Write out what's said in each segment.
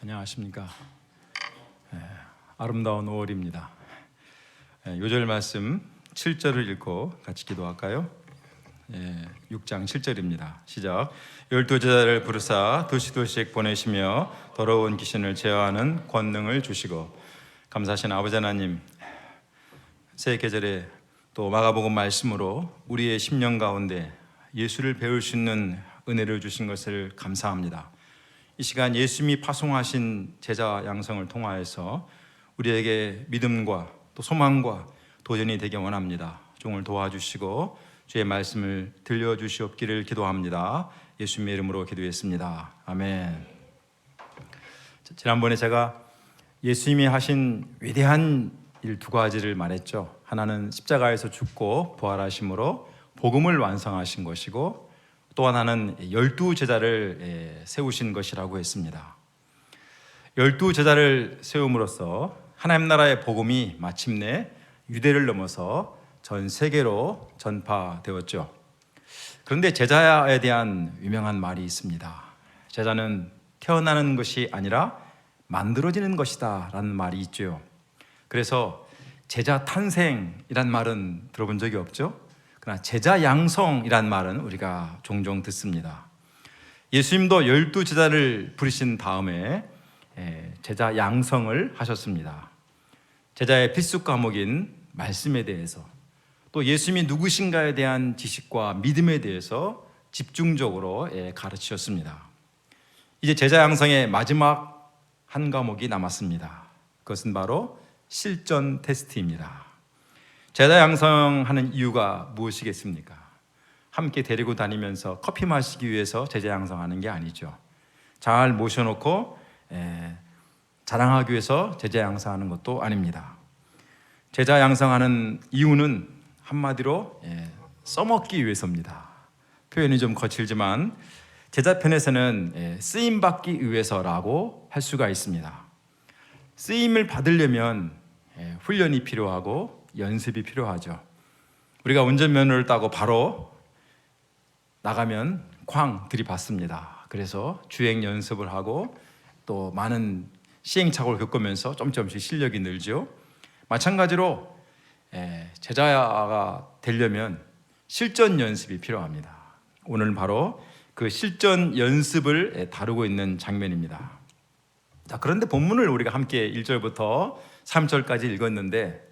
안녕하십니까. 아름다운 5월입니다. 요절 말씀 7절을 읽고 같이 기도할까요? 6장 7절입니다. 시작. 12제자를 부르사 도시도시씩 보내시며 더러운 귀신을 제어하는 권능을 주시고. 감사하신 아버지 하나님, 새 계절에 또 마가복음 말씀으로 우리의 심령 가운데 예수를 배울 수 있는 은혜를 주신 것을 감사합니다. 이 시간 예수님이 파송하신 제자 양성을 통하여서 우리에게 믿음과 또 소망과 도전이 되게 원합니다. 종을 도와주시고 주의 말씀을 들려주시옵기를 기도합니다. 예수님의 이름으로 기도했습니다. 아멘. 지난번에 제가 예수님이 하신 위대한 일 두 가지를 말했죠. 하나는 십자가에서 죽고 부활하심으로 복음을 완성하신 것이고, 또 하나는 12제자를 세우신 것이라고 했습니다. 12제자를 세움으로써 하나님 나라의 복음이 마침내 유대를 넘어서 전 세계로 전파되었죠. 그런데 제자에 대한 유명한 말이 있습니다. 제자는 태어나는 것이 아니라 만들어지는 것이다 라는 말이 있죠. 그래서 제자 탄생이란 말은 들어본 적이 없죠. 그러나 제자 양성이란 말은 우리가 종종 듣습니다. 예수님도 12제자를 부르신 다음에 제자 양성을 하셨습니다. 제자의 필수 과목인 말씀에 대해서, 또 예수님이 누구신가에 대한 지식과 믿음에 대해서 집중적으로 가르치셨습니다. 이제 제자 양성의 마지막 한 과목이 남았습니다. 그것은 바로 실전 테스트입니다. 제자 양성하는 이유가 무엇이겠습니까? 함께 데리고 다니면서 커피 마시기 위해서 제자 양성하는 게 아니죠. 잘 모셔놓고 자랑하기 위해서 제자 양성하는 것도 아닙니다. 제자 양성하는 이유는 한마디로 써먹기 위해서입니다. 표현이 좀 거칠지만 제자편에서는 쓰임받기 위해서라고 할 수가 있습니다. 쓰임을 받으려면 훈련이 필요하고 연습이 필요하죠. 우리가 운전면허를 따고 바로 나가면 쾅 들이받습니다. 그래서 주행 연습을 하고 또 많은 시행착오를 겪으면서 점점씩 실력이 늘죠. 마찬가지로 제자가 되려면 실전 연습이 필요합니다. 오늘 바로 그 실전 연습을 다루고 있는 장면입니다. 자, 그런데 본문을 우리가 함께 1절부터 3절까지 읽었는데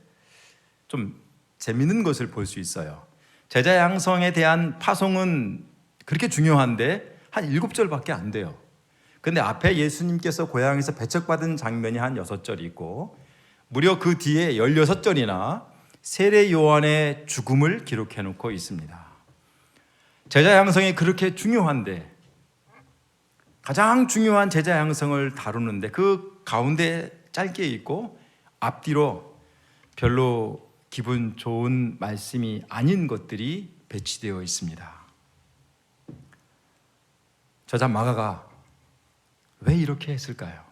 좀 재밌는 것을 볼 수 있어요. 제자 양성에 대한 파송은 그렇게 중요한데 한 7절밖에 안 돼요. 근데 앞에 예수님께서 고향에서 배척받은 장면이 한 6절 있고, 무려 그 뒤에 16절이나 세례 요한의 죽음을 기록해 놓고 있습니다. 제자 양성이 그렇게 중요한데, 가장 중요한 제자 양성을 다루는데 그 가운데 짧게 있고 앞뒤로 별로 기분 좋은 말씀이 아닌 것들이 배치되어 있습니다. 저자 마가가 왜 이렇게 했을까요?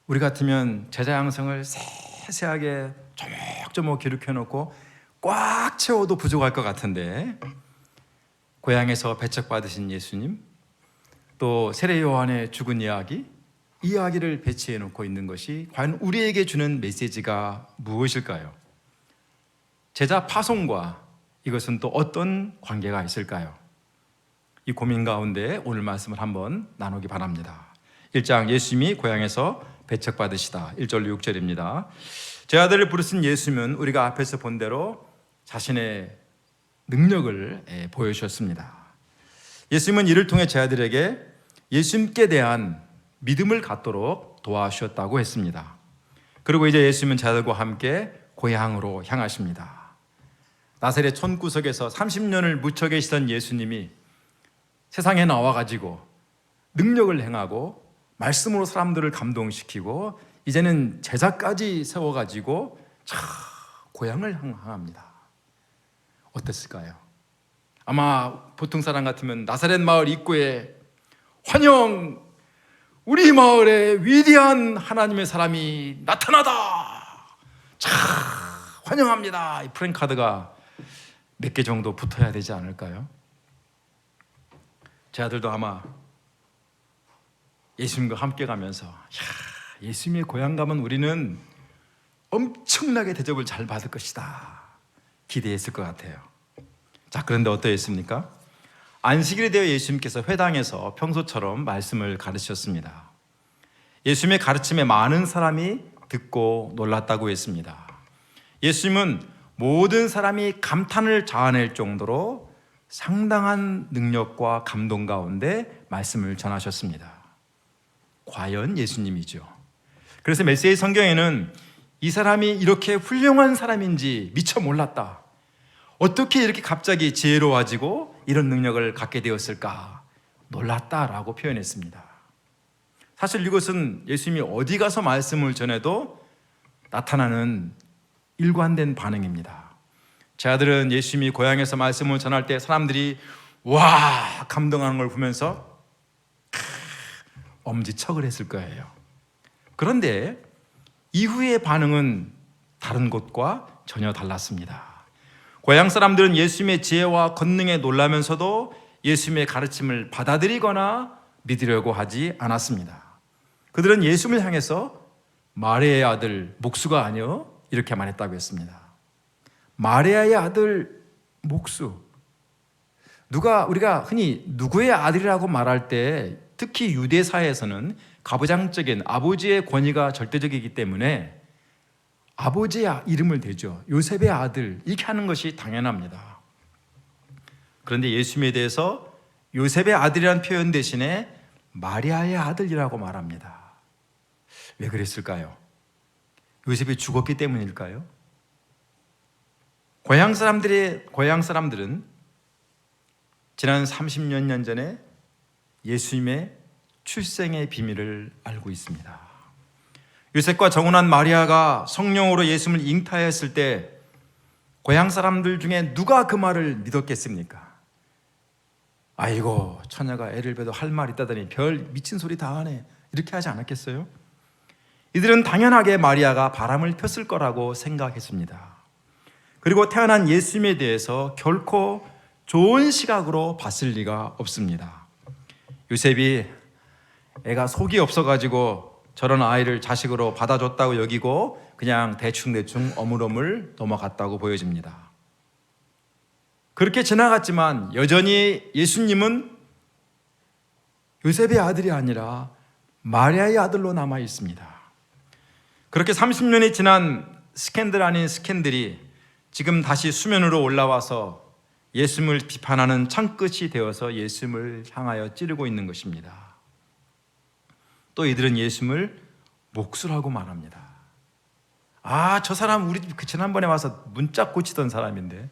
우리 같으면 제자 양성을 세세하게 조목조목 기록해 놓고 꽉 채워도 부족할 것 같은데, 고향에서 배척받으신 예수님, 또 세례 요한의 죽은 이야기를 배치해 놓고 있는 것이 과연 우리에게 주는 메시지가 무엇일까요? 제자 파송과 이것은 또 어떤 관계가 있을까요? 이 고민 가운데 오늘 말씀을 한번 나누기 바랍니다. 1장 예수님이 고향에서 배척받으시다. 1절로 6절입니다. 제자들을 부르신 예수님은 우리가 앞에서 본 대로 자신의 능력을 보여주셨습니다. 예수님은 이를 통해 제자들에게 예수님께 대한 믿음을 갖도록 도와주셨다고 했습니다. 그리고 이제 예수님은 제자들과 함께 고향으로 향하십니다. 나사렛 촌구석에서 30년을 묻혀 계시던 예수님이 세상에 나와가지고 능력을 행하고 말씀으로 사람들을 감동시키고 이제는 제자까지 세워가지고 고향을 향합니다. 어땠을까요? 아마 보통 사람 같으면 나사렛 마을 입구에 환영! 우리 마을에 위대한 하나님의 사람이 나타나다! 환영합니다! 이 프랜카드가 몇 개 정도 붙어야 되지 않을까요? 제 아들도 아마 예수님과 함께 가면서 예수님의 고향 가면 우리는 엄청나게 대접을 잘 받을 것이다 기대했을 것 같아요. 자, 그런데 어떠했습니까? 안식일이 되어 예수님께서 회당에서 평소처럼 말씀을 가르치셨습니다. 예수님의 가르침에 많은 사람이 듣고 놀랐다고 했습니다. 예수님은 모든 사람이 감탄을 자아낼 정도로 상당한 능력과 감동 가운데 말씀을 전하셨습니다. 과연 예수님이죠. 그래서 메시지 성경에는 이 사람이 이렇게 훌륭한 사람인지 미처 몰랐다, 어떻게 이렇게 갑자기 지혜로워지고 이런 능력을 갖게 되었을까 놀랐다라고 표현했습니다. 사실 이것은 예수님이 어디 가서 말씀을 전해도 나타나는 일관된 반응입니다. 제 아들은 예수님이 고향에서 말씀을 전할 때 사람들이 와 감동하는 걸 보면서 엄지척을 했을 거예요. 그런데 이후의 반응은 다른 곳과 전혀 달랐습니다. 고향 사람들은 예수님의 지혜와 권능에 놀라면서도 예수님의 가르침을 받아들이거나 믿으려고 하지 않았습니다. 그들은 예수님을 향해서 마리아의 아들 목수가 아니여 이렇게 말했다고 했습니다. 마리아의 아들 목수, 우리가 흔히 누구의 아들이라고 말할 때 특히 유대 사회에서는 가부장적인 아버지의 권위가 절대적이기 때문에 아버지의 이름을 대죠. 요셉의 아들 이렇게 하는 것이 당연합니다. 그런데 예수님에 대해서 요셉의 아들이라는 표현 대신에 마리아의 아들이라고 말합니다. 왜 그랬을까요? 요셉이 죽었기 때문일까요? 고향 사람들은 지난 30년 전에 예수님의 출생의 비밀을 알고 있습니다. 요셉과 정혼한 마리아가 성령으로 예수님을 잉타했을 때 고향 사람들 중에 누가 그 말을 믿었겠습니까? 아이고 처녀가 애를 배도 할 말 있다더니 별 미친 소리 다 하네 이렇게 하지 않았겠어요? 이들은 당연하게 마리아가 바람을 폈을 거라고 생각했습니다. 그리고 태어난 예수님에 대해서 결코 좋은 시각으로 봤을 리가 없습니다. 요셉이 애가 속이 없어가지고 저런 아이를 자식으로 받아줬다고 여기고 그냥 대충 어물어물 넘어갔다고 보여집니다. 그렇게 지나갔지만 여전히 예수님은 요셉의 아들이 아니라 마리아의 아들로 남아 있습니다. 그렇게 30년이 지난 스캔들 아닌 스캔들이 지금 다시 수면으로 올라와서 예수님을 비판하는 창끝이 되어서 예수님을 향하여 찌르고 있는 것입니다. 또 이들은 예수님을 목수라고 말합니다. 저 사람 우리 집 지난번에 와서 문짝 고치던 사람인데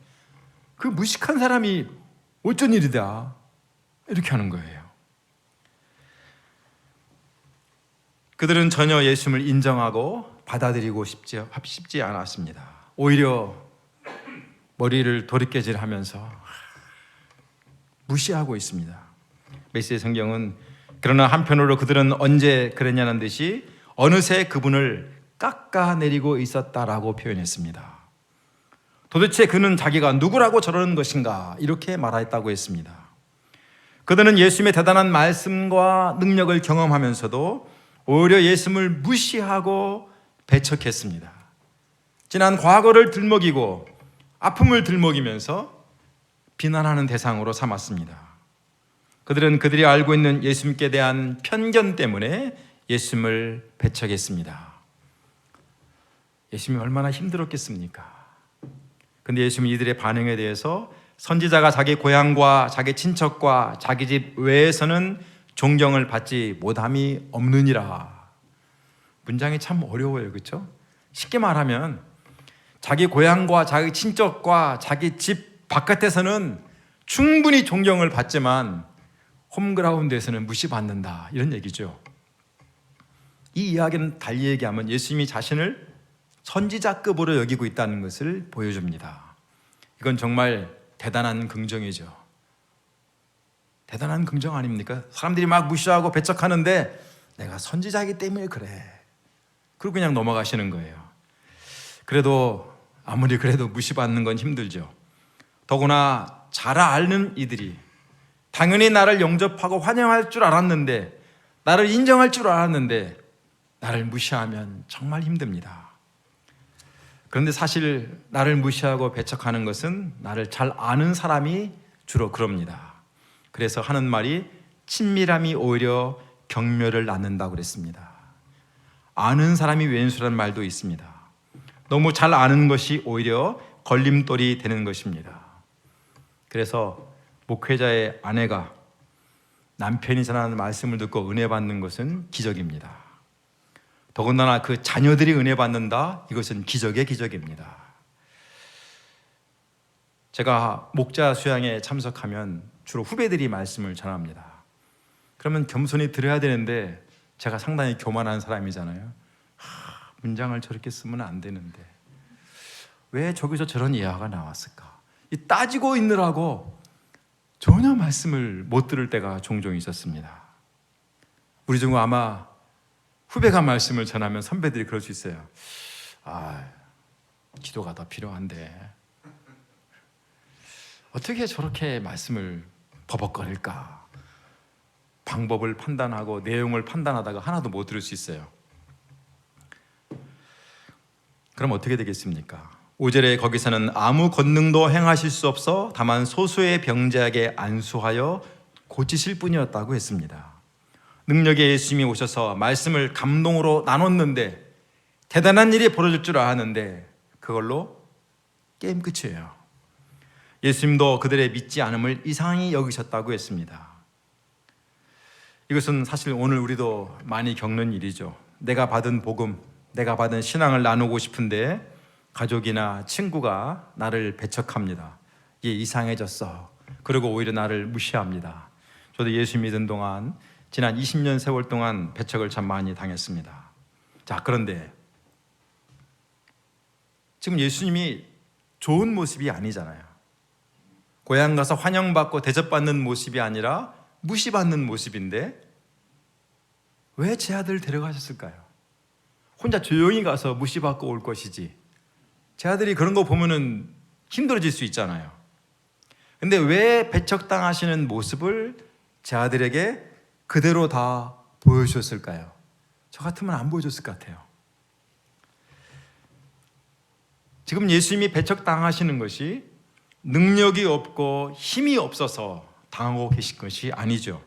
그 무식한 사람이 어쩐 일이다 이렇게 하는 거예요. 그들은 전혀 예수님을 인정하고 받아들이고 싶지 않았습니다. 오히려 머리를 도리깨질하면서 무시하고 있습니다. 메시지 성경은 그러나 한편으로 그들은 언제 그랬냐는 듯이 어느새 그분을 깎아내리고 있었다라고 표현했습니다. 도대체 그는 자기가 누구라고 저러는 것인가 이렇게 말했다고 했습니다. 그들은 예수님의 대단한 말씀과 능력을 경험하면서도 오히려 예수님을 무시하고 배척했습니다. 지난 과거를 들먹이고 아픔을 들먹이면서 비난하는 대상으로 삼았습니다. 그들은 그들이 알고 있는 예수님께 대한 편견 때문에 예수님을 배척했습니다. 예수님이 얼마나 힘들었겠습니까? 근데 예수님이 이들의 반응에 대해서 선지자가 자기 고향과 자기 친척과 자기 집 외에서는 존경을 받지 못함이 없느니라. 문장이 참 어려워요, 그렇죠? 쉽게 말하면 자기 고향과 자기 친척과 자기 집 바깥에서는 충분히 존경을 받지만 홈그라운드에서는 무시받는다 이런 얘기죠. 이 이야기는 달리 얘기하면 예수님이 자신을 선지자급으로 여기고 있다는 것을 보여줍니다. 이건 정말 대단한 긍정이죠. 대단한 긍정 아닙니까? 사람들이 막 무시하고 배척하는데 내가 선지자이기 때문에 그래. 그리고 그냥 넘어가시는 거예요. 그래도 아무리 그래도 무시받는 건 힘들죠. 잘 아는 이들이 당연히 나를 영접하고 환영할 줄 알았는데 나를 인정할 줄 알았는데 나를 무시하면 정말 힘듭니다. 그런데 사실 나를 무시하고 배척하는 것은 나를 잘 아는 사람이 주로 그럽니다. 그래서 하는 말이 친밀함이 오히려 경멸을 낳는다고 그랬습니다. 아는 사람이 왼수라는 말도 있습니다. 너무 잘 아는 것이 오히려 걸림돌이 되는 것입니다. 그래서 목회자의 아내가 남편이 전하는 말씀을 듣고 은혜 받는 것은 기적입니다. 더군다나 그 자녀들이 은혜 받는다, 이것은 기적의 기적입니다. 제가 목자 수양에 참석하면 주로 후배들이 말씀을 전합니다. 그러면 겸손히 들어야 되는데 제가 상당히 교만한 사람이잖아요. 문장을 저렇게 쓰면 안 되는데 왜 저기서 저런 예화가 나왔을까? 이 따지고 있느라고 전혀 말씀을 못 들을 때가 종종 있었습니다. 우리 중 아마 후배가 말씀을 전하면 선배들이 그럴 수 있어요. 기도가 더 필요한데 어떻게 저렇게 말씀을 버벅거릴까? 방법을 판단하고 내용을 판단하다가 하나도 못 들을 수 있어요. 그럼 어떻게 되겠습니까? 5절에 거기서는 아무 권능도 행하실 수 없어 다만 소수의 병자에게 안수하여 고치실 뿐이었다고 했습니다. 능력의 예수님이 오셔서 말씀을 감동으로 나눴는데 대단한 일이 벌어질 줄 알았는데 그걸로 게임 끝이에요. 예수님도 그들의 믿지 않음을 이상히 여기셨다고 했습니다. 이것은 사실 오늘 우리도 많이 겪는 일이죠. 내가 받은 복음, 내가 받은 신앙을 나누고 싶은데 가족이나 친구가 나를 배척합니다. 이게 이상해졌어. 그리고 오히려 나를 무시합니다. 저도 예수 믿은 동안 지난 20년 세월 동안 배척을 참 많이 당했습니다. 자, 그런데 지금 예수님이 좋은 모습이 아니잖아요. 고향 가서 환영받고 대접받는 모습이 아니라 무시받는 모습인데 왜 제 아들 데려가셨을까요? 혼자 조용히 가서 무시받고 올 것이지. 제 아들이 그런 거 보면은 힘들어질 수 있잖아요. 근데 왜 배척당하시는 모습을 제 아들에게 그대로 다 보여주셨을까요? 저 같으면 안 보여줬을 것 같아요. 지금 예수님이 배척당하시는 것이 능력이 없고 힘이 없어서 당하고 계신 것이 아니죠.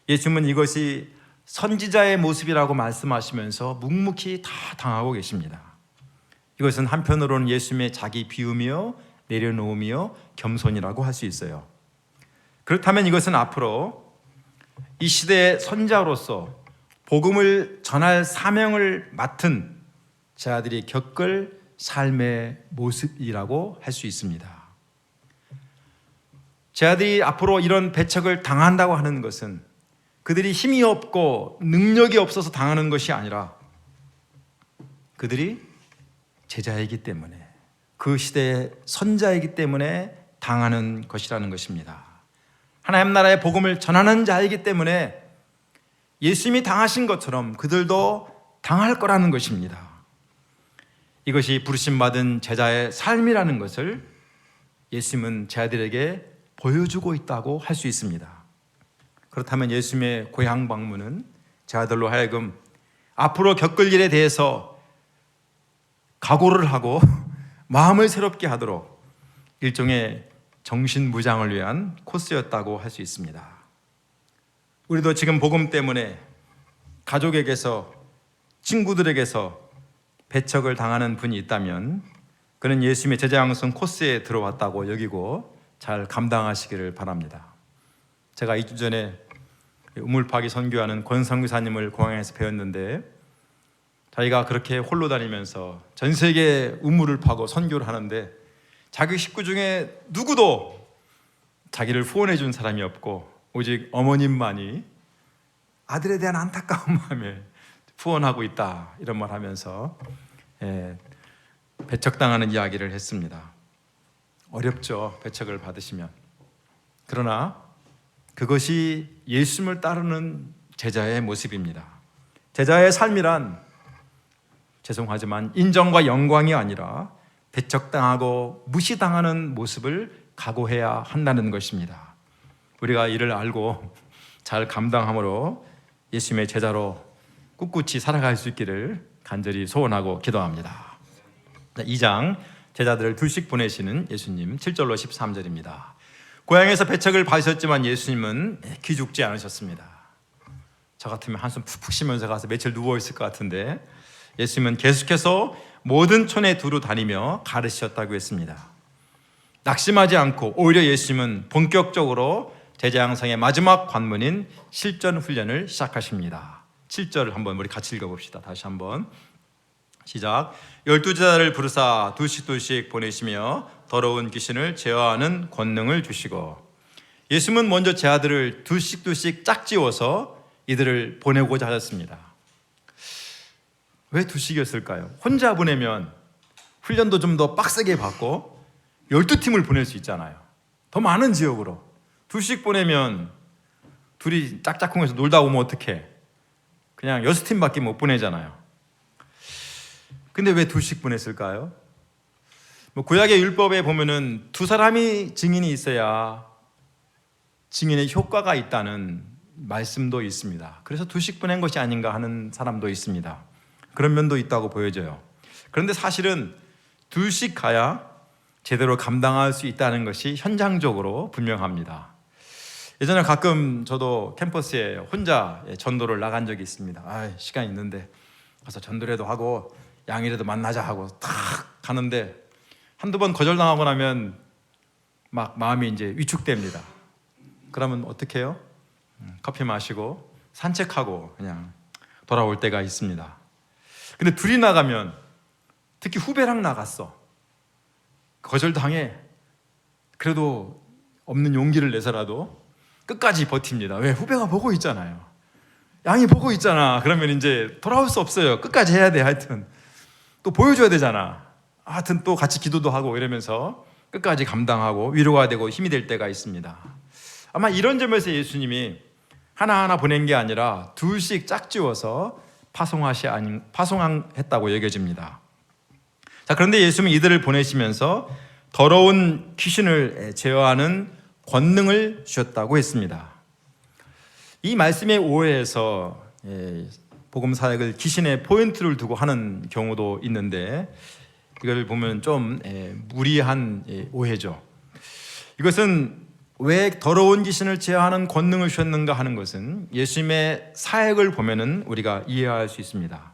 예수님은 이것이 선지자의 모습이라고 말씀하시면서 묵묵히 다 당하고 계십니다. 이것은 한편으로는 예수님의 자기 비움이요 내려놓음이요 겸손이라고 할 수 있어요. 그렇다면 이것은 앞으로 이 시대의 선지자로서 복음을 전할 사명을 맡은 제 아들이 겪을 삶의 모습이라고 할 수 있습니다. 제 아들이 앞으로 이런 배척을 당한다고 하는 것은 그들이 힘이 없고 능력이 없어서 당하는 것이 아니라 그들이 제자이기 때문에 그 시대의 선자이기 때문에 당하는 것이라는 것입니다. 하나님 나라의 복음을 전하는 자이기 때문에 예수님이 당하신 것처럼 그들도 당할 거라는 것입니다. 이것이 부르심받은 제자의 삶이라는 것을 예수님은 제 아들에게 보여주고 있다고 할 수 있습니다. 그렇다면 예수님의 고향 방문은 제 아들로 하여금 앞으로 겪을 일에 대해서 각오를 하고 마음을 새롭게 하도록 일종의 정신무장을 위한 코스였다고 할 수 있습니다. 우리도 지금 복음 때문에 가족에게서 친구들에게서 배척을 당하는 분이 있다면 그는 예수님의 제자 양성 코스에 들어왔다고 여기고 잘 감당하시기를 바랍니다. 제가 2주 전에 우물파기 선교하는 권성교사님을 공항에서 배웠는데 자기가 그렇게 홀로 다니면서 전 세계 우물을 파고 선교를 하는데 자기 식구 중에 누구도 자기를 후원해 준 사람이 없고 오직 어머님만이 아들에 대한 안타까운 마음에 후원하고 있다 이런 말 하면서 배척당하는 이야기를 했습니다. 어렵죠, 배척을 받으시면. 그러나 그것이 예수님을 따르는 제자의 모습입니다. 제자의 삶이란 죄송하지만 인정과 영광이 아니라 배척당하고 무시당하는 모습을 각오해야 한다는 것입니다. 우리가 이를 알고 잘 감당함으로 예수님의 제자로 꿋꿋이 살아갈 수 있기를 간절히 소원하고 기도합니다. 2장 제자들을 둘씩 보내시는 예수님 7절로 13절입니다. 고향에서 배척을 받으셨지만 예수님은 기죽지 않으셨습니다. 저 같으면 한숨 푹푹 쉬면서 가서 며칠 누워있을 것 같은데 예수님은 계속해서 모든 촌에 두루 다니며 가르치셨다고 했습니다. 낙심하지 않고 오히려 예수님은 본격적으로 제자 양성의 마지막 관문인 실전 훈련을 시작하십니다. 7절을 한번 우리 같이 읽어봅시다. 다시 한번 시작. 12제자를 부르사 둘씩 보내시며 더러운 귀신을 제어하는 권능을 주시고, 예수님은 먼저 제자들을 둘씩 짝지어서 이들을 보내고자 하셨습니다. 왜 둘씩이었을까요? 혼자 보내면 훈련도 좀 더 빡세게 받고 12팀을 보낼 수 있잖아요. 더 많은 지역으로. 둘씩 보내면 둘이 짝짝꿍해서 놀다 오면 어떡해? 그냥 6팀밖에 못 보내잖아요. 근데 왜 둘씩 보냈을까요? 구약의 율법에 보면은 두 사람이 증인이 있어야 증인의 효과가 있다는 말씀도 있습니다. 그래서 둘씩 보낸 것이 아닌가 하는 사람도 있습니다. 그런 면도 있다고 보여져요. 그런데 사실은 둘씩 가야 제대로 감당할 수 있다는 것이 현장적으로 분명합니다. 예전에 가끔 저도 캠퍼스에 혼자 전도를 나간 적이 있습니다. 시간 있는데 가서 전도라도 하고 양이라도 만나자 하고 탁 가는데 한두 번 거절당하고 나면 막 마음이 이제 위축됩니다. 그러면 어떻게 해요? 커피 마시고 산책하고 그냥 돌아올 때가 있습니다. 근데 둘이 나가면, 특히 후배랑 나갔어, 거절당해. 그래도 없는 용기를 내서라도 끝까지 버팁니다. 왜? 후배가 보고 있잖아요. 양이 보고 있잖아. 그러면 이제 돌아올 수 없어요. 끝까지 해야 돼. 하여튼 또 보여줘야 되잖아. 하여튼 또 같이 기도도 하고 이러면서 끝까지 감당하고 위로가 되고 힘이 될 때가 있습니다. 아마 이런 점에서 예수님이 하나하나 보낸 게 아니라 둘씩 짝지어서 파송했다고 여겨집니다. 자, 그런데 예수님은 이들을 보내시면서 더러운 귀신을 제어하는 권능을 주셨다고 했습니다. 이 말씀의 오해에서 복음 사역을 귀신의 포인트를 두고 하는 경우도 있는데, 이걸 보면 좀 무리한 오해죠. 이것은 왜 더러운 귀신을 제어하는 권능을 주셨는가 하는 것은 예수님의 사역을 보면은 우리가 이해할 수 있습니다.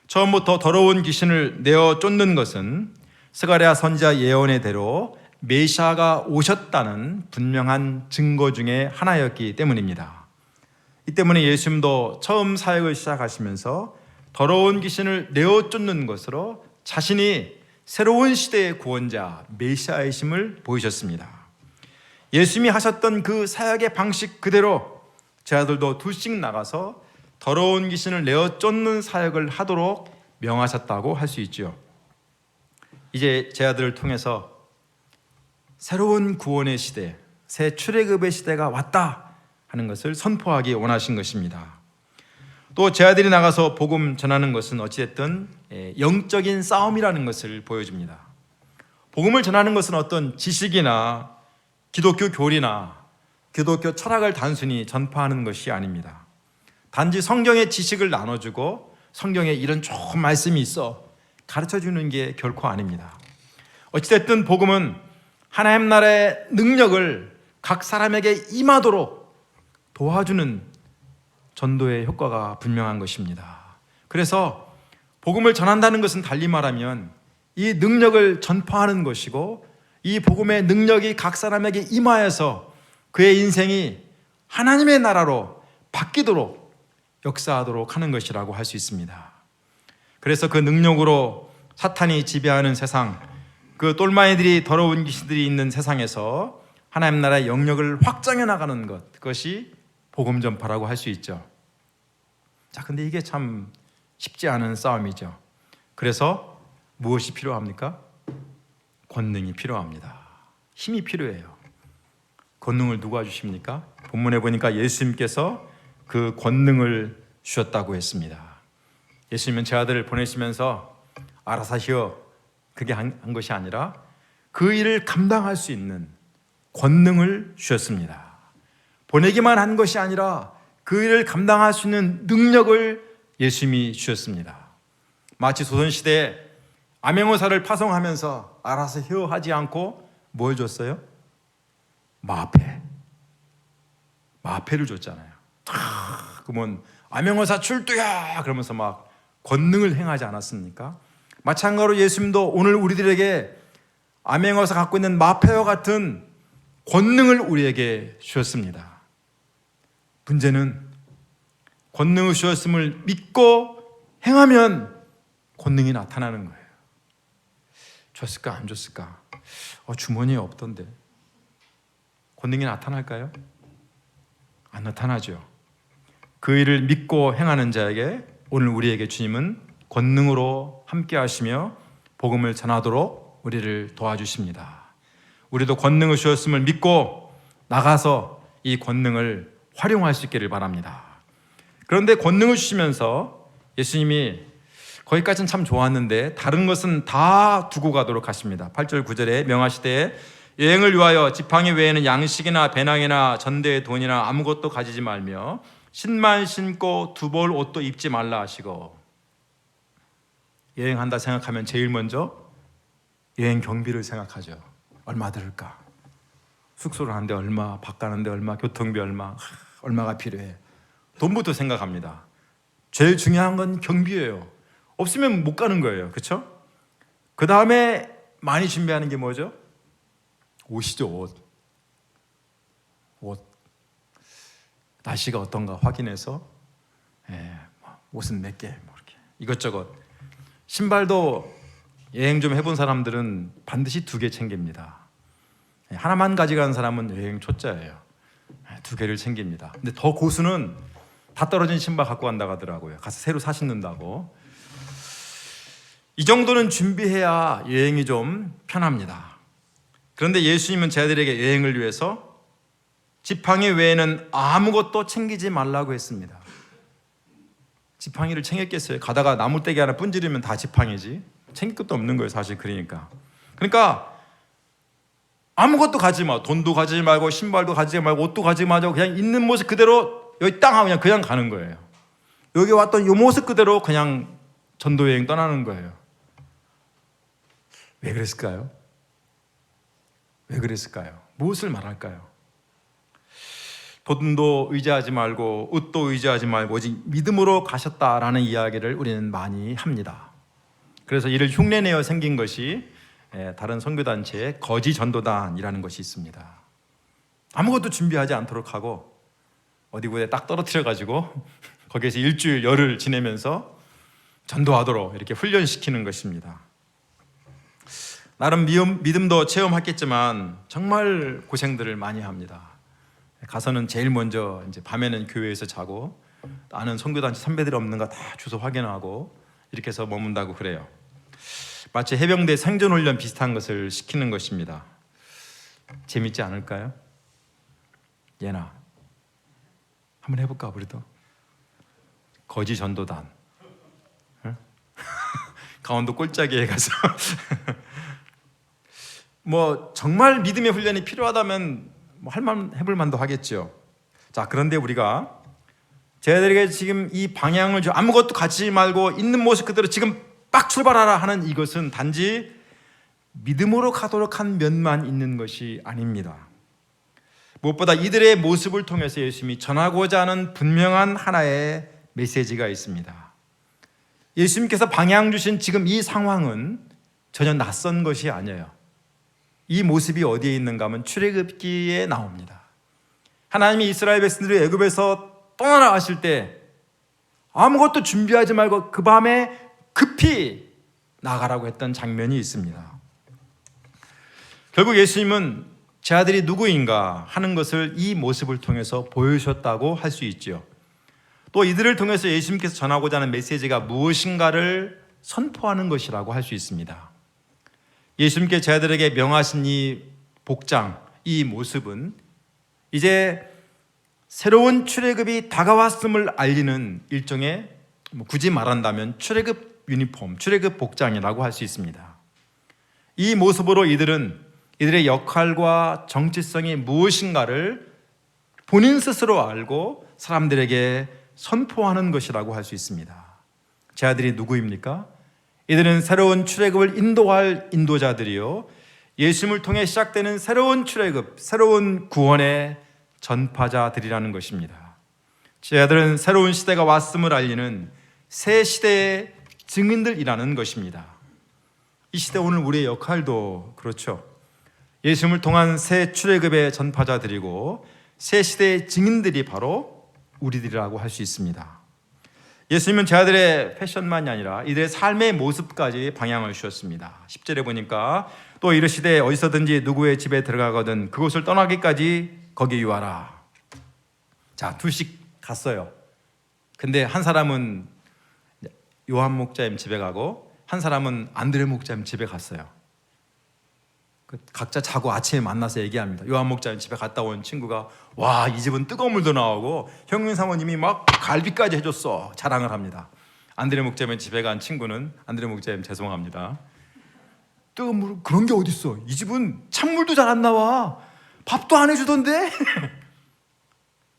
처음부터 더러운 귀신을 내어 쫓는 것은 스가랴 선지자 예언의 대로 메시아가 오셨다는 분명한 증거 중에 하나였기 때문입니다. 이 때문에 예수님도 처음 사역을 시작하시면서 더러운 귀신을 내어 쫓는 것으로 자신이 새로운 시대의 구원자 메시아이심을 보이셨습니다. 예수님이 하셨던 그 사역의 방식 그대로 제자들도 둘씩 나가서 더러운 귀신을 내어 쫓는 사역을 하도록 명하셨다고 할 수 있죠. 이제 제자들을 통해서 새로운 구원의 시대, 새 출애굽의 시대가 왔다 하는 것을 선포하기 원하신 것입니다. 또 제자들이 나가서 복음 전하는 것은 어찌됐든 영적인 싸움이라는 것을 보여줍니다. 복음을 전하는 것은 어떤 지식이나 기독교 교리나 기독교 철학을 단순히 전파하는 것이 아닙니다. 단지 성경의 지식을 나눠주고 성경에 이런 좋은 말씀이 있어 가르쳐주는 게 결코 아닙니다. 어찌됐든 복음은 하나님 나라의 능력을 각 사람에게 임하도록 도와주는 전도의 효과가 분명한 것입니다. 그래서 복음을 전한다는 것은 달리 말하면 이 능력을 전파하는 것이고, 이 복음의 능력이 각 사람에게 임하여서 그의 인생이 하나님의 나라로 바뀌도록 역사하도록 하는 것이라고 할 수 있습니다. 그래서 그 능력으로 사탄이 지배하는 세상, 그 똘마이들이 더러운 귀신들이 있는 세상에서 하나님 나라의 영역을 확장해 나가는 것, 그것이 복음 전파라고 할 수 있죠. 자, 근데 이게 참 쉽지 않은 싸움이죠. 그래서 무엇이 필요합니까? 권능이 필요합니다. 힘이 필요해요. 권능을 누가 주십니까? 본문에 보니까 예수님께서 그 권능을 주셨다고 했습니다. 예수님은 제자들을 보내시면서 알아서 하시오, 그게 한 것이 아니라 그 일을 감당할 수 있는 권능을 주셨습니다. 보내기만 한 것이 아니라 그 일을 감당할 수 있는 능력을 예수님이 주셨습니다. 마치 조선시대에 암행어사를 파송하면서 알아서 헤어하지 않고 뭘 줬어요? 마패를 줬잖아요. 그러면 암행어사 출두야 그러면서 막 권능을 행하지 않았습니까? 마찬가지로 예수님도 오늘 우리들에게 암행어사 갖고 있는 마패와 같은 권능을 우리에게 주셨습니다. 문제는 권능을 주셨음을 믿고 행하면 권능이 나타나는 거예요. 줬을까 안 줬을까? 주머니에 없던데. 권능이 나타날까요? 안 나타나죠. 그 일을 믿고 행하는 자에게 오늘 우리에게 주님은 권능으로 함께 하시며 복음을 전하도록 우리를 도와주십니다. 우리도 권능을 주셨음을 믿고 나가서 이 권능을 활용할 수 있기를 바랍니다. 그런데 권능을 주시면서 예수님이 거기까지는 참 좋았는데 다른 것은 다 두고 가도록 하십니다. 8절 9절에 명하시되 여행을 위하여 지팡이 외에는 양식이나 배낭이나 전대의 돈이나 아무것도 가지지 말며 신만 신고 두 벌 옷도 입지 말라 하시고, 여행한다 생각하면 제일 먼저 여행 경비를 생각하죠. 얼마 들을까? 숙소를 하는데 얼마, 밥 가는데 얼마, 교통비 얼마가 필요해. 돈부터 생각합니다. 제일 중요한 건 경비예요. 없으면 못 가는 거예요. 그렇죠? 그 다음에 많이 준비하는 게 뭐죠? 옷이죠. 옷. 날씨가 어떤가 확인해서 옷은 몇 개, 이렇게 이것저것. 신발도 여행 좀 해본 사람들은 반드시 2개 챙깁니다. 하나만 가져가는 사람은 여행 초짜예요. 2개를 챙깁니다. 근데 더 고수는 다 떨어진 신발 갖고 간다고 하더라고요. 가서 새로 사 신는다고. 이 정도는 준비해야 여행이 좀 편합니다. 그런데 예수님은 제자들에게 여행을 위해서 지팡이 외에는 아무것도 챙기지 말라고 했습니다. 지팡이를 챙겼겠어요? 가다가 나무떼기 하나 분지르면 다 지팡이지. 챙길 것도 없는 거예요, 사실. 그러니까 아무것도 가지 마. 돈도 가지지 말고 신발도 가지지 말고 옷도 가지지 말고 그냥 있는 모습 그대로 여기 땅 하고 그냥 가는 거예요. 여기 왔던 이 모습 그대로 그냥 전도 여행 떠나는 거예요. 왜 그랬을까요? 무엇을 말할까요? 돈도 의지하지 말고 옷도 의지하지 말고 오직 믿음으로 가셨다라는 이야기를 우리는 많이 합니다. 그래서 이를 흉내내어 생긴 것이 다른 선교단체의 거지 전도단이라는 것이 있습니다. 아무것도 준비하지 않도록 하고 어디 곳에 딱 떨어뜨려가지고 거기에서 일주일 열흘 지내면서 전도하도록 이렇게 훈련시키는 것입니다. 나름 믿음도 체험했겠지만 정말 고생들을 많이 합니다. 가서는 제일 먼저 이제 밤에는 교회에서 자고 아는 선교단체 선배들이 없는가 다 주소 확인하고 이렇게 해서 머문다고 그래요. 마치 해병대 생존훈련 비슷한 것을 시키는 것입니다. 재밌지 않을까요? 예나 한번 해볼까 우리도? 거지 전도단. 응? 강원도 꼴짜기에 가서 뭐 정말 믿음의 훈련이 필요하다면 해볼 만도 하겠죠. 자, 그런데 우리가 제자들에게 지금 이 방향을 아무것도 가지지 말고 있는 모습 그대로 지금 빡 출발하라 하는 이것은 단지 믿음으로 가도록 한 면만 있는 것이 아닙니다. 무엇보다 이들의 모습을 통해서 예수님이 전하고자 하는 분명한 하나의 메시지가 있습니다. 예수님께서 방향 주신 지금 이 상황은 전혀 낯선 것이 아니에요. 이 모습이 어디에 있는가 하면 출애굽기에 나옵니다. 하나님이 이스라엘 백성들이 애굽에서 떠나가실 때 아무것도 준비하지 말고 그 밤에 급히 나가라고 했던 장면이 있습니다. 결국 예수님은 제 아들이 누구인가 하는 것을 이 모습을 통해서 보여주셨다고 할 수 있죠. 또 이들을 통해서 예수님께서 전하고자 하는 메시지가 무엇인가를 선포하는 것이라고 할 수 있습니다. 예수님께 제자들에게 명하신 이 복장, 이 모습은 이제 새로운 출애굽이 다가왔음을 알리는 일종의 굳이 말한다면 출애굽 유니폼, 출애굽 복장이라고 할 수 있습니다. 이 모습으로 이들의 역할과 정체성이 무엇인가를 본인 스스로 알고 사람들에게 선포하는 것이라고 할 수 있습니다. 제 아들이 누구입니까? 이들은 새로운 출애굽을 인도할 인도자들이요, 예수님을 통해 시작되는 새로운 출애굽, 새로운 구원의 전파자들이라는 것입니다. 제 아들은 새로운 시대가 왔음을 알리는 새 시대의 증인들이라는 것입니다. 이 시대 오늘 우리의 역할도 그렇죠. 예수님을 통한 새 출애굽의 전파자들이고 새 시대의 증인들이 바로 우리들이라고 할 수 있습니다. 예수님은 제 아들의 패션만이 아니라 이들의 삶의 모습까지 방향을 주셨습니다. 10절에 보니까 또 이르시되 어디서든지 누구의 집에 들어가거든 그곳을 떠나기까지 거기 유하라. 자, 둘씩 갔어요. 근데 한 사람은 요한 목자님 집에 가고 한 사람은 안드레 목자님 집에 갔어요. 각자 자고 아침에 만나서 얘기합니다. 요한 목자님 집에 갔다 온 친구가 와, 이 집은 뜨거운 물도 나오고 형님 사모님이 막 갈비까지 해줬어, 자랑을 합니다. 안드레 목자님 집에 간 친구는 안드레 목자님 죄송합니다, 뜨거운 물 그런 게 어딨어, 이 집은 찬물도 잘 안 나와, 밥도 안 해주던데.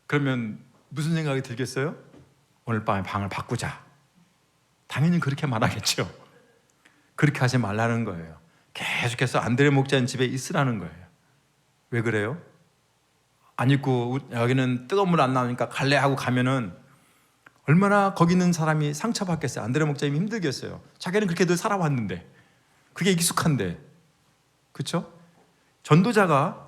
그러면 무슨 생각이 들겠어요? 오늘 밤에 방을 바꾸자. 당연히 그렇게 말하겠죠. 그렇게 하지 말라는 거예요. 계속해서 안드레 목자님 집에 있으라는 거예요. 왜 그래요? 안 입고 여기는 뜨거운 물 안 나오니까 갈래 하고 가면은 얼마나 거기 있는 사람이 상처받겠어요. 안드레 목자님이 힘들겠어요. 자기는 그렇게 늘 살아왔는데, 그게 익숙한데, 그렇죠? 전도자가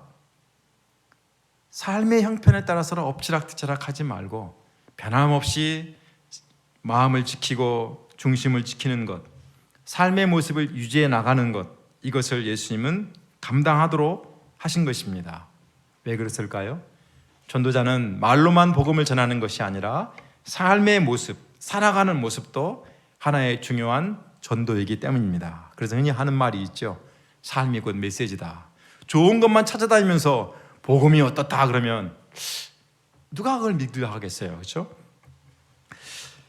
삶의 형편에 따라서는 엎치락뒤치락 하지 말고 변함없이 마음을 지키고 중심을 지키는 것, 삶의 모습을 유지해 나가는 것, 이것을 예수님은 감당하도록 하신 것입니다. 왜 그랬을까요? 전도자는 말로만 복음을 전하는 것이 아니라 삶의 모습, 살아가는 모습도 하나의 중요한 전도이기 때문입니다. 그래서 흔히 하는 말이 있죠. 삶이 곧 메시지다. 좋은 것만 찾아다니면서 복음이 어떻다 그러면 누가 그걸 믿으려 하겠어요, 그렇죠?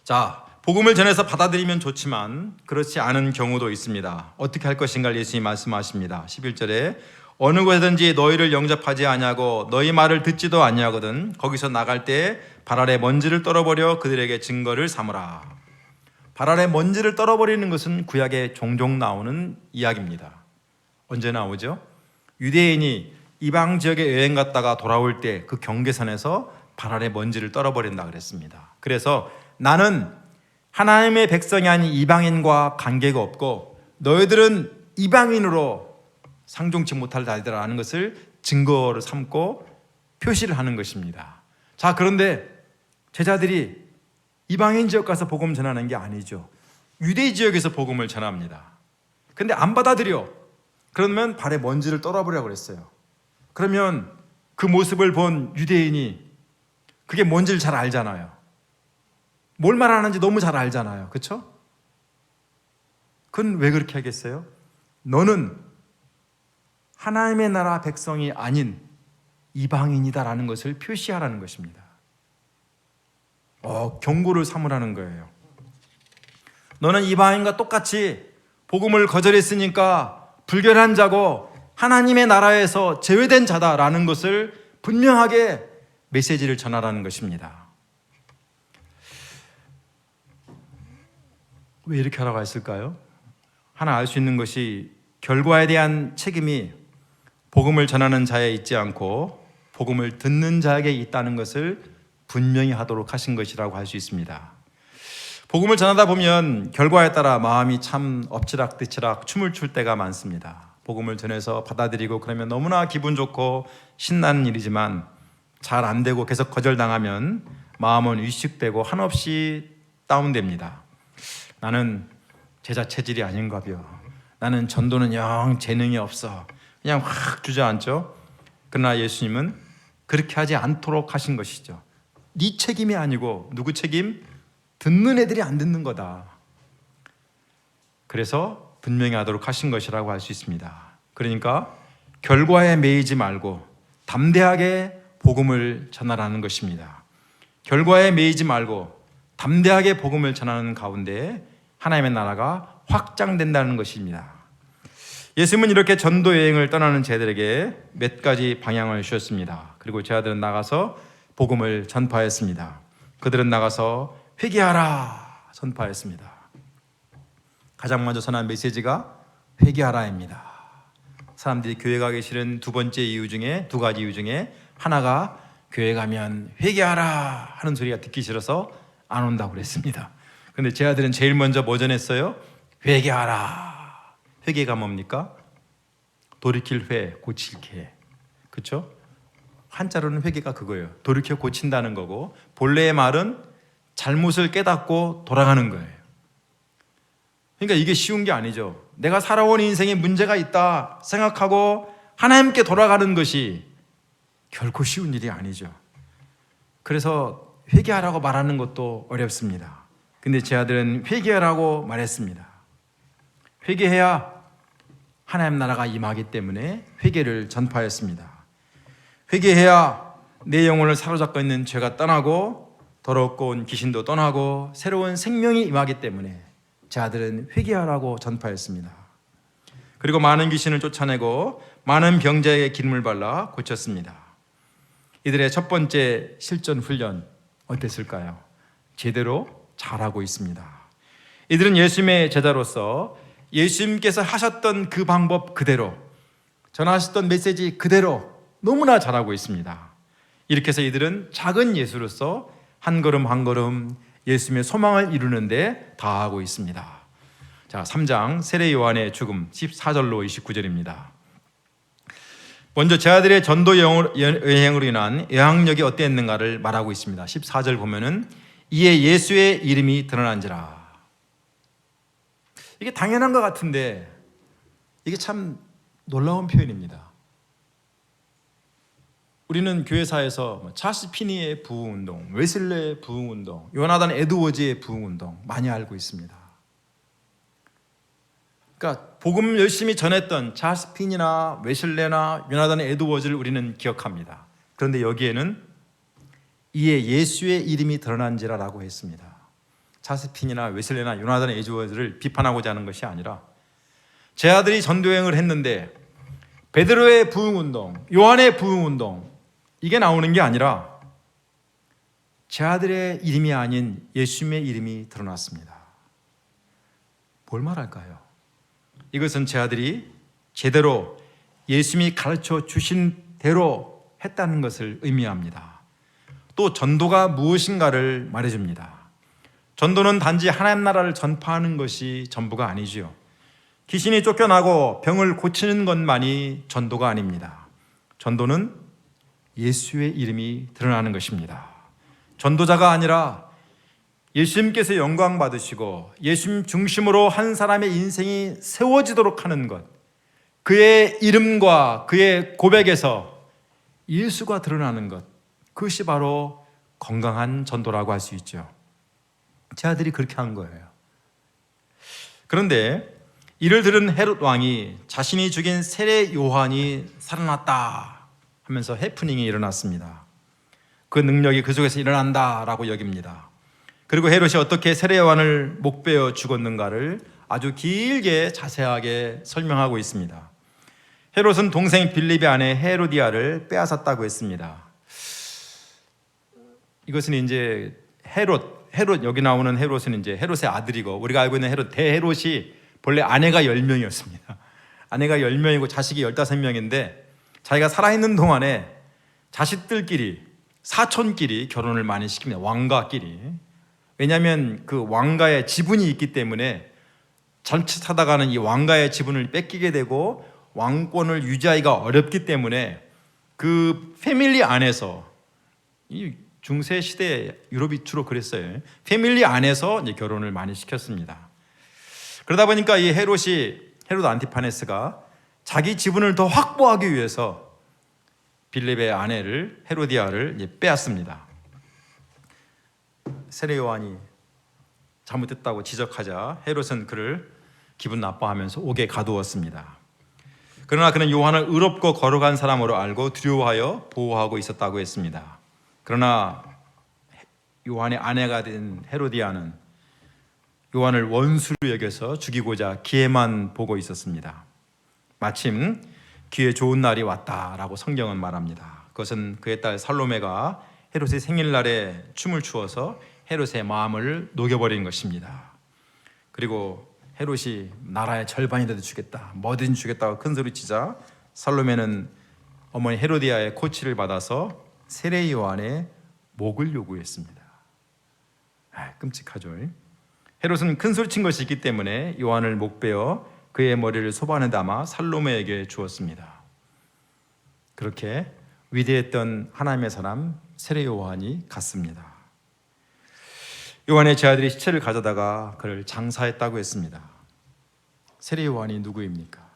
자, 복음을 전해서 받아들이면 좋지만 그렇지 않은 경우도 있습니다. 어떻게 할 것인가를 예수님이 말씀하십니다. 11절에 어느 곳에든지 너희를 영접하지 아니하고 너희 말을 듣지도 아니하거든 거기서 나갈 때 발 아래 먼지를 떨어버려 그들에게 증거를 삼으라. 발 아래 먼지를 떨어버리는 것은 구약에 종종 나오는 이야기입니다. 언제 나오죠? 유대인이 이방 지역에 여행 갔다가 돌아올 때 그 경계선에서 발 아래 먼지를 떨어버린다 그랬습니다. 그래서 나는 하나님의 백성이 아닌 이방인과 관계가 없고 너희들은 이방인으로 상종치 못할 자들이라는 것을 증거로 삼고 표시를 하는 것입니다. 자, 그런데 제자들이 이방인 지역 가서 복음 전하는 게 아니죠. 유대 지역에서 복음을 전합니다. 근데 안 받아들여. 그러면 발에 먼지를 떨어버리라고 그랬어요. 그러면 그 모습을 본 유대인이 그게 뭔지를 잘 알잖아요. 뭘 말하는지 너무 잘 알잖아요. 그렇죠? 그건 왜 그렇게 하겠어요? 너는 하나님의 나라 백성이 아닌 이방인이다라는 것을 표시하라는 것입니다. 경고를 삼으라는 거예요. 너는 이방인과 똑같이 복음을 거절했으니까 불결한 자고 하나님의 나라에서 제외된 자다라는 것을 분명하게 메시지를 전하라는 것입니다. 왜 이렇게 하라고 했을까요? 하나 알 수 있는 것이 결과에 대한 책임이 복음을 전하는 자에 있지 않고 복음을 듣는 자에게 있다는 것을 분명히 하도록 하신 것이라고 할 수 있습니다. 복음을 전하다 보면 결과에 따라 마음이 참 엎치락뒤치락 춤을 출 때가 많습니다. 복음을 전해서 받아들이고 그러면 너무나 기분 좋고 신나는 일이지만 잘 안 되고 계속 거절당하면 마음은 위축되고 한없이 다운됩니다. 나는 제자 체질이 아닌가 벼. 나는 전도는 영 재능이 없어. 그냥 확 주저앉죠. 그러나 예수님은 그렇게 하지 않도록 하신 것이죠. 네 책임이 아니고 누구 책임? 듣는 애들이 안 듣는 거다. 그래서 분명히 하도록 하신 것이라고 할 수 있습니다. 그러니까 결과에 매이지 말고 담대하게 복음을 전하라는 것입니다. 결과에 매이지 말고 담대하게 복음을 전하는 가운데 하나님의 나라가 확장된다는 것입니다. 예수님은 이렇게 전도 여행을 떠나는 제자들에게 몇 가지 방향을 주셨습니다. 그리고 제자들은 나가서 복음을 전파했습니다. 그들은 나가서 회개하라 선포했습니다. 가장 먼저 전한 메시지가 회개하라입니다. 사람들이 교회 가기 싫은 두 번째 이유 중에, 두 가지 이유 중에 하나가 교회 가면 회개하라 하는 소리가 듣기 싫어서 안 온다고 그랬습니다. 근데 제 아들은 제일 먼저 뭐 전했어요? 회개하라. 회개가 뭡니까? 돌이킬 회, 고칠 개. 그렇죠? 한자로는 회개가 그거예요. 돌이켜 고친다는 거고, 본래의 말은 잘못을 깨닫고 돌아가는 거예요. 그러니까 이게 쉬운 게 아니죠. 내가 살아온 인생에 문제가 있다 생각하고 하나님께 돌아가는 것이 결코 쉬운 일이 아니죠. 그래서 회개하라고 말하는 것도 어렵습니다. 근데 제 아들은 회개하라고 말했습니다. 회개해야 하나님 나라가 임하기 때문에 회개를 전파했습니다. 회개해야 내 영혼을 사로잡고 있는 죄가 떠나고 더럽고 온 귀신도 떠나고 새로운 생명이 임하기 때문에 제 아들은 회개하라고 전파했습니다. 그리고 많은 귀신을 쫓아내고 많은 병자에게 기름을 발라 고쳤습니다. 이들의 첫 번째 실전 훈련 어땠을까요? 제대로 잘하고 있습니다. 이들은 예수님의 제자로서 예수님께서 하셨던 그 방법 그대로, 전하셨던 메시지 그대로 너무나 잘하고 있습니다. 이렇게 해서 이들은 작은 예수로서 한 걸음 한 걸음 예수님의 소망을 이루는데 다하고 있습니다. 자, 3장 세례 요한의 죽음 14절로 29절입니다. 먼저 제 아들의 전도 여행으로 인한 영향력이 어땠는가를 말하고 있습니다. 14절 보면은 이에 예수의 이름이 드러난지라. 이게 당연한 것 같은데 이게 참 놀라운 표현입니다. 우리는 교회사에서 찰스 피니의 부흥운동, 웨슬레의 부흥운동, 요나단 에드워즈의 부흥운동 많이 알고 있습니다. 그러니까 복음 열심히 전했던 찰스 피니나 웨슬레나 요나단 에드워즈를 우리는 기억합니다. 그런데 여기에는 이에 예수의 이름이 드러난지라라고 했습니다. 찰스 피니나 웨슬레나 요나단 에드워즈를 비판하고자 하는 것이 아니라 제 아들이 전도여행을 했는데 베드로의 부흥운동, 요한의 부흥운동 이게 나오는 게 아니라 제 아들의 이름이 아닌 예수님의 이름이 드러났습니다. 뭘 말할까요? 이것은 제 아들이 제대로 예수님이 가르쳐 주신 대로 했다는 것을 의미합니다. 또 전도가 무엇인가를 말해줍니다. 전도는 단지 하나님 나라를 전파하는 것이 전부가 아니지요. 귀신이 쫓겨나고 병을 고치는 것만이 전도가 아닙니다. 전도는 예수의 이름이 드러나는 것입니다. 전도자가 아니라 예수님께서 영광 받으시고 예수님 중심으로 한 사람의 인생이 세워지도록 하는 것, 그의 이름과 그의 고백에서 예수가 드러나는 것, 그것이 바로 건강한 전도라고 할 수 있죠. 제 아들이 그렇게 한 거예요. 그런데 이를 들은 헤롯 왕이 자신이 죽인 세례 요한이 살아났다 하면서 해프닝이 일어났습니다. 그 능력이 그 속에서 일어난다라고 여깁니다. 그리고 헤롯이 어떻게 세례 요한을 목베어 죽었는가를 아주 길게 자세하게 설명하고 있습니다. 헤롯은 동생 빌립의 아내 헤로디아를 빼앗았다고 했습니다. 이것은 이제 헤롯 여기 나오는 헤롯은 이제 헤롯의 아들이고 우리가 알고 있는 헤롯 대헤롯이 본래 아내가 10명이었습니다. 아내가 10명이고 자식이 15명인데 자기가 살아있는 동안에 자식들끼리 사촌끼리 결혼을 많이 시킵니다. 왕가끼리. 왜냐하면 그 왕가의 지분이 있기 때문에 자칫하다가는 이 왕가의 지분을 뺏기게 되고 왕권을 유지하기가 어렵기 때문에 그 패밀리 안에서 이 중세 시대 유럽이 주로 그랬어요. 패밀리 안에서 이제 결혼을 많이 시켰습니다. 그러다 보니까 이 헤롯 안티파네스가 자기 지분을 더 확보하기 위해서 빌립의 아내를 헤로디아를 빼앗습니다. 세례 요한이 잘못했다고 지적하자 헤롯은 그를 기분 나빠하면서 옥에 가두었습니다. 그러나 그는 요한을 의롭고 거룩한 사람으로 알고 두려워하여 보호하고 있었다고 했습니다. 그러나 요한의 아내가 된 헤로디아는 요한을 원수로 여겨서 죽이고자 기회만 보고 있었습니다. 마침 기회 좋은 날이 왔다라고 성경은 말합니다. 그것은 그의 딸 살로메가 헤롯의 생일날에 춤을 추어서 헤롯의 마음을 녹여버린 것입니다. 그리고 헤롯이 나라의 절반이라도 주겠다, 뭐든 주겠다고 큰 소리치자 살로메는 어머니 헤로디아의 코치를 받아서 세례 요한의 목을 요구했습니다. 끔찍하죠. 헤롯은 큰 소리친 것이 있기 때문에 요한을 목베어 그의 머리를 소반에 담아 살로메에게 주었습니다. 그렇게 위대했던 하나님의 사람 세례 요한이 갔습니다. 요한의 제자들이 시체를 가져다가 그를 장사했다고 했습니다. 세례 요한이 누구입니까?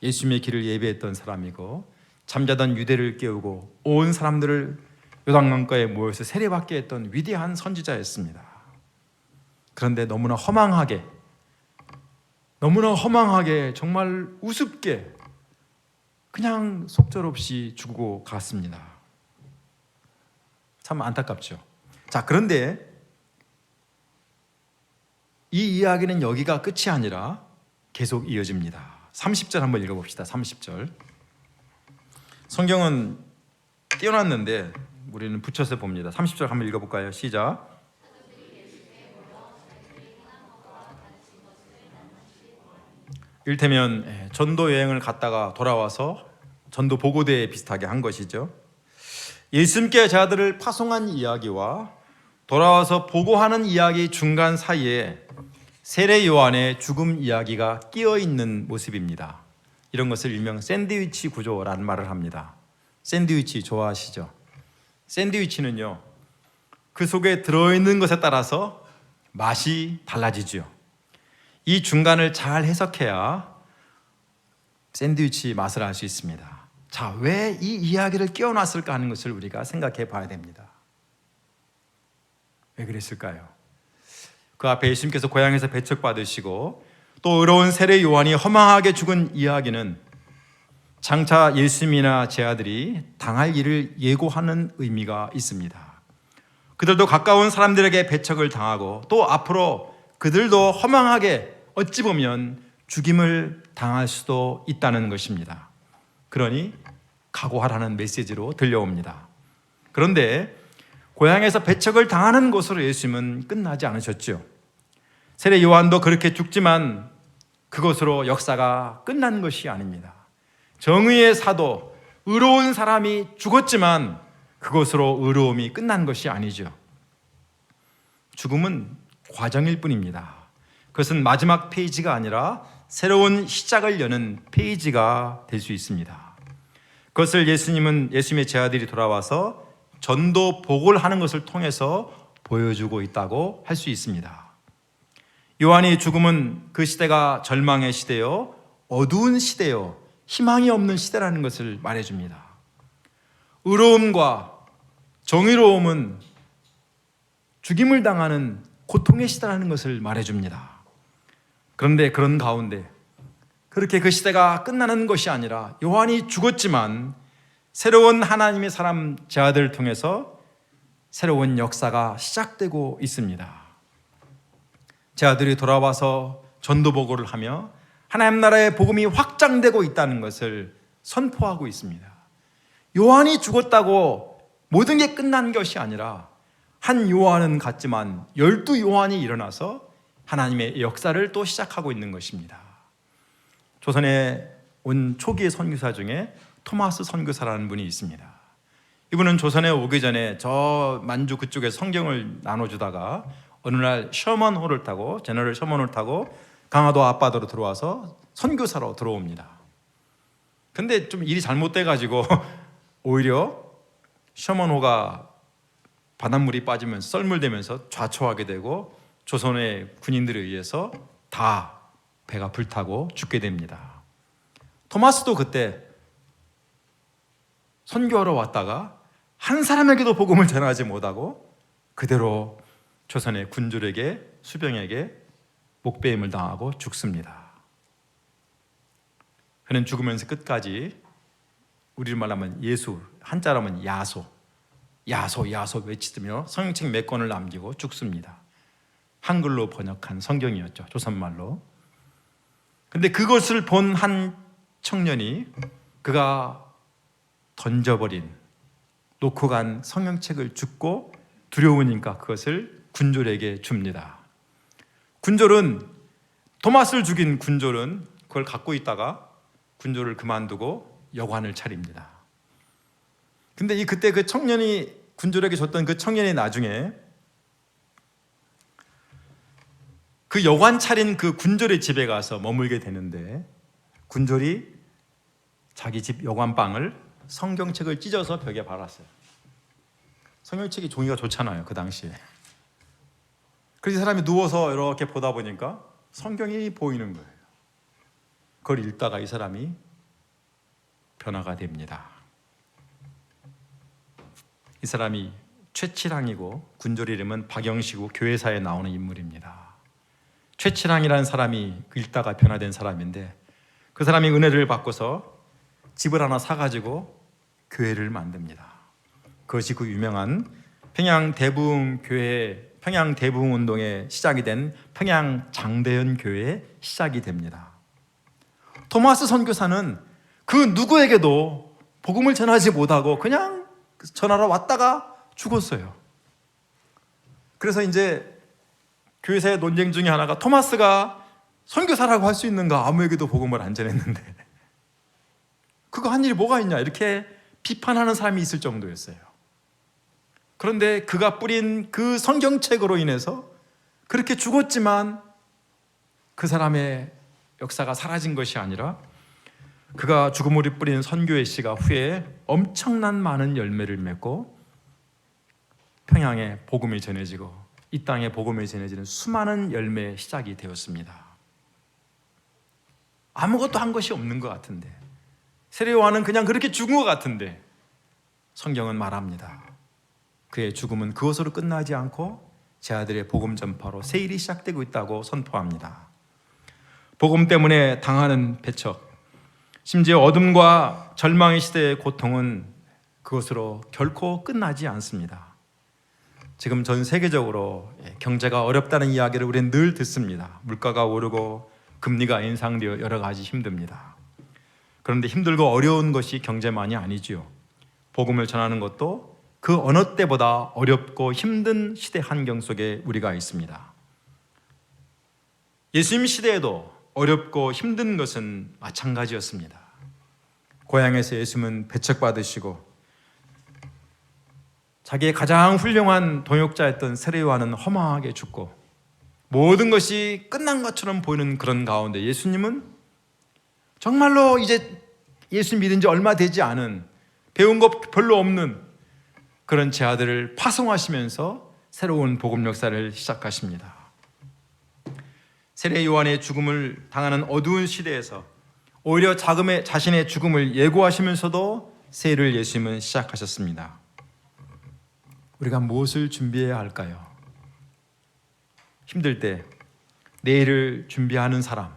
예수님의 길을 예배했던 사람이고 잠자던 유대를 깨우고 온 사람들을 요단강가에 모여서 세례받게 했던 위대한 선지자였습니다. 그런데 너무나 허망하게 정말 우습게 그냥 속절없이 죽고 갔습니다. 참 안타깝죠. 자, 그런데 이 이야기는 여기가 끝이 아니라 계속 이어집니다. 30절 한번 읽어봅시다. 30절. 성경은 띄워놨는데 우리는 붙여서 봅니다. 30절 한번 읽어볼까요? 시작. 이를테면 전도 여행을 갔다가 돌아와서 전도 보고대에 비슷하게 한 것이죠. 예수님께 제자들을 파송한 이야기와 돌아와서 보고하는 이야기 중간 사이에 세례 요한의 죽음 이야기가 끼어 있는 모습입니다. 이런 것을 일명 샌드위치 구조라는 말을 합니다. 샌드위치 좋아하시죠? 샌드위치는요, 그 속에 들어있는 것에 따라서 맛이 달라지죠. 이 중간을 잘 해석해야 샌드위치 맛을 알 수 있습니다. 자, 왜 이 이야기를 끼워놨을까 하는 것을 우리가 생각해 봐야 됩니다. 왜 그랬을까요? 그 앞에 예수님께서 고향에서 배척받으시고 또 의로운 세례 요한이 허망하게 죽은 이야기는 장차 예수님이나 제 아들이 당할 일을 예고하는 의미가 있습니다. 그들도 가까운 사람들에게 배척을 당하고 또 앞으로 그들도 허망하게 어찌 보면 죽임을 당할 수도 있다는 것입니다. 그러니 각오하라는 메시지로 들려옵니다. 그런데 고향에서 배척을 당하는 것으로 예수님은 끝나지 않으셨죠. 세례 요한도 그렇게 죽지만 그것으로 역사가 끝난 것이 아닙니다. 정의의 사도, 의로운 사람이 죽었지만 그것으로 의로움이 끝난 것이 아니죠. 죽음은 과정일 뿐입니다. 그것은 마지막 페이지가 아니라 새로운 시작을 여는 페이지가 될 수 있습니다. 그것을 예수님의 제자들이 돌아와서 전도 보고를 하는 것을 통해서 보여주고 있다고 할 수 있습니다. 요한의 죽음은 그 시대가 절망의 시대요, 어두운 시대요, 희망이 없는 시대라는 것을 말해줍니다. 의로움과 정의로움은 죽임을 당하는 고통의 시대라는 것을 말해줍니다. 그런데 그런 가운데 그렇게 그 시대가 끝나는 것이 아니라 요한이 죽었지만 새로운 하나님의 사람 제자들을 통해서 새로운 역사가 시작되고 있습니다. 제자들이 돌아와서 전도 보고를 하며 하나님 나라의 복음이 확장되고 있다는 것을 선포하고 있습니다. 요한이 죽었다고 모든 게 끝난 것이 아니라 한 요한은 갔지만 12요한이 일어나서 하나님의 역사를 또 시작하고 있는 것입니다. 조선에 온 초기의 선교사 중에 토마스 선교사라는 분이 있습니다. 이분은 조선에 오기 전에 저 만주 그쪽에 성경을 나눠주다가 어느 날 셔먼호를 타고 제너럴 셔먼호를 타고 강화도 앞바다로 들어와서 선교사로 들어옵니다. 근데 좀 일이 잘못돼가지고 오히려 셔먼호가 바닷물이 빠지면서 썰물되면서 좌초하게 되고 조선의 군인들에 의해서 다 배가 불타고 죽게 됩니다. 토마스도 그때 선교하러 왔다가 한 사람에게도 복음을 전하지 못하고 그대로 조선의 군졸에게 수병에게 목배임을 당하고 죽습니다. 그는 죽으면서 끝까지 우리를 말하면 예수, 한자로 하면 야소 외치며 성경책 몇 권을 남기고 죽습니다. 한글로 번역한 성경이었죠. 조선말로. 근데 그것을 본 한 청년이 그가 던져버린, 놓고 간 성경책을 줍고 두려우니까 그것을 군졸에게 줍니다. 토마스를 죽인 군졸은 그걸 갖고 있다가 군졸을 그만두고 여관을 차립니다. 근데 그때 그 청년이 군졸에게 줬던 그 청년이 나중에 그 여관 차린 그 군졸의 집에 가서 머물게 되는데, 군졸이 자기 집 여관방을 성경책을 찢어서 벽에 발았어요. 성경책이 종이가 좋잖아요, 그 당시에. 그래서 사람이 누워서 이렇게 보다 보니까 성경이 보이는 거예요. 그걸 읽다가 이 사람이 변화가 됩니다. 이 사람이 최칠항이고 군졸 이름은 박영시고 교회사에 나오는 인물입니다. 최칠항이라는 사람이 읽다가 변화된 사람인데, 그 사람이 은혜를 받고서 집을 하나 사가지고 교회를 만듭니다. 그것이 그 유명한 평양대부흥운동의 시작이 된 평양장대현 교회의 시작이 됩니다. 토마스 선교사는 그 누구에게도 복음을 전하지 못하고 그냥 전하러 왔다가 죽었어요. 그래서 이제 교회사의 논쟁 중에 하나가, 토마스가 선교사라고 할 수 있는가? 아무에게도 복음을 안 전했는데 그거 한 일이 뭐가 있냐? 이렇게 비판하는 사람이 있을 정도였어요. 그런데 그가 뿌린 그 성경책으로 인해서 그렇게 죽었지만 그 사람의 역사가 사라진 것이 아니라, 그가 죽음으로 뿌린 선교의 씨가 후에 엄청난 많은 열매를 맺고 평양에 복음이 전해지고 이 땅에 복음이 전해지는 수많은 열매의 시작이 되었습니다. 아무것도 한 것이 없는 것 같은데, 세례 요한은 그냥 그렇게 죽은 것 같은데, 성경은 말합니다. 그의 죽음은 그것으로 끝나지 않고 제 아들의 복음 전파로 새 일이 시작되고 있다고 선포합니다. 복음 때문에 당하는 배척, 심지어 어둠과 절망의 시대의 고통은 그것으로 결코 끝나지 않습니다. 지금 전 세계적으로 경제가 어렵다는 이야기를 우리는 늘 듣습니다. 물가가 오르고 금리가 인상되어 여러 가지 힘듭니다. 그런데 힘들고 어려운 것이 경제만이 아니지요. 복음을 전하는 것도 그 어느 때보다 어렵고 힘든 시대 환경 속에 우리가 있습니다. 예수님 시대에도 어렵고 힘든 것은 마찬가지였습니다. 고향에서 예수님은 배척받으시고 자기의 가장 훌륭한 동역자였던 세례 요한은 허망하게 죽고 모든 것이 끝난 것처럼 보이는 그런 가운데, 예수님은 정말로 이제 예수 믿은 지 얼마 되지 않은, 배운 것 별로 없는 그런 제 아들을 파송하시면서 새로운 복음 역사를 시작하십니다. 세례 요한의 죽음을 당하는 어두운 시대에서 오히려 자신의 죽음을 예고하시면서도 세례를 예수님은 시작하셨습니다. 우리가 무엇을 준비해야 할까요? 힘들 때 내일을 준비하는 사람,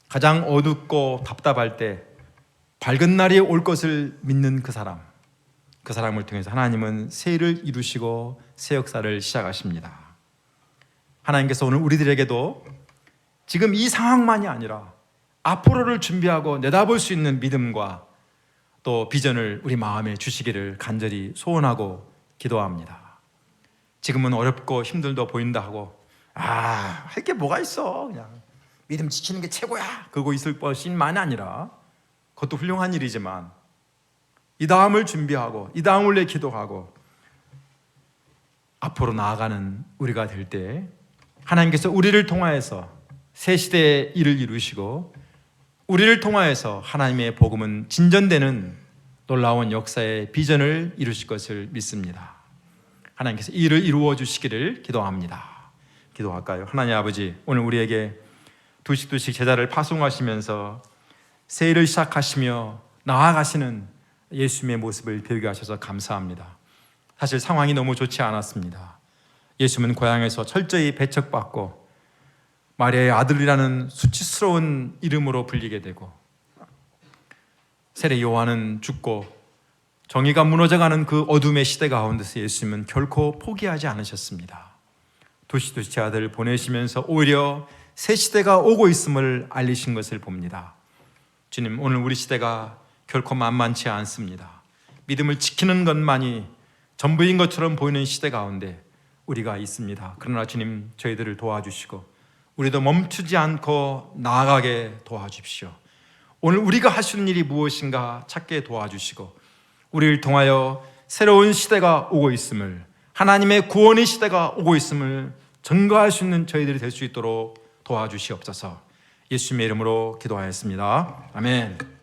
가장 어둡고 답답할 때 밝은 날이 올 것을 믿는 그 사람을 통해서 하나님은 새 일을 이루시고 새 역사를 시작하십니다. 하나님께서 오늘 우리들에게도 지금 이 상황만이 아니라 앞으로를 준비하고 내다볼 수 있는 믿음과 또 비전을 우리 마음에 주시기를 간절히 소원하고 기도합니다. 지금은 어렵고 힘들도 보인다 하고 할 게 뭐가 있어, 그냥 믿음 지키는 게 최고야, 그러고 있을 것만이 아니라, 그것도 훌륭한 일이지만 이 다음을 준비하고 이 다음을 위해 기도하고 앞으로 나아가는 우리가 될 때 하나님께서 우리를 통하여서 새 시대의 일을 이루시고 우리를 통하여서 하나님의 복음은 진전되는 놀라운 역사의 비전을 이루실 것을 믿습니다. 하나님께서 이 일을 이루어 주시기를 기도합니다. 기도할까요? 하나님 아버지, 오늘 우리에게 두씩 제자를 파송하시면서 새 일을 시작하시며 나아가시는 예수님의 모습을 배우게 하셔서 감사합니다. 사실 상황이 너무 좋지 않았습니다. 예수님은 고향에서 철저히 배척받고 마리아의 아들이라는 수치스러운 이름으로 불리게 되고, 세례 요한은 죽고 정의가 무너져가는 그 어둠의 시대 가운데서 예수님은 결코 포기하지 않으셨습니다. 도시도시 제 아들을 보내시면서 오히려 새 시대가 오고 있음을 알리신 것을 봅니다. 주님, 오늘 우리 시대가 결코 만만치 않습니다. 믿음을 지키는 것만이 전부인 것처럼 보이는 시대 가운데 우리가 있습니다. 그러나 주님 저희들을 도와주시고 우리도 멈추지 않고 나아가게 도와주십시오. 오늘 우리가 할 수 있는 일이 무엇인가 찾게 도와주시고 우리를 통하여 새로운 시대가 오고 있음을, 하나님의 구원의 시대가 오고 있음을 증거할 수 있는 저희들이 될 수 있도록 도와주시옵소서. 예수님의 이름으로 기도하였습니다. 아멘.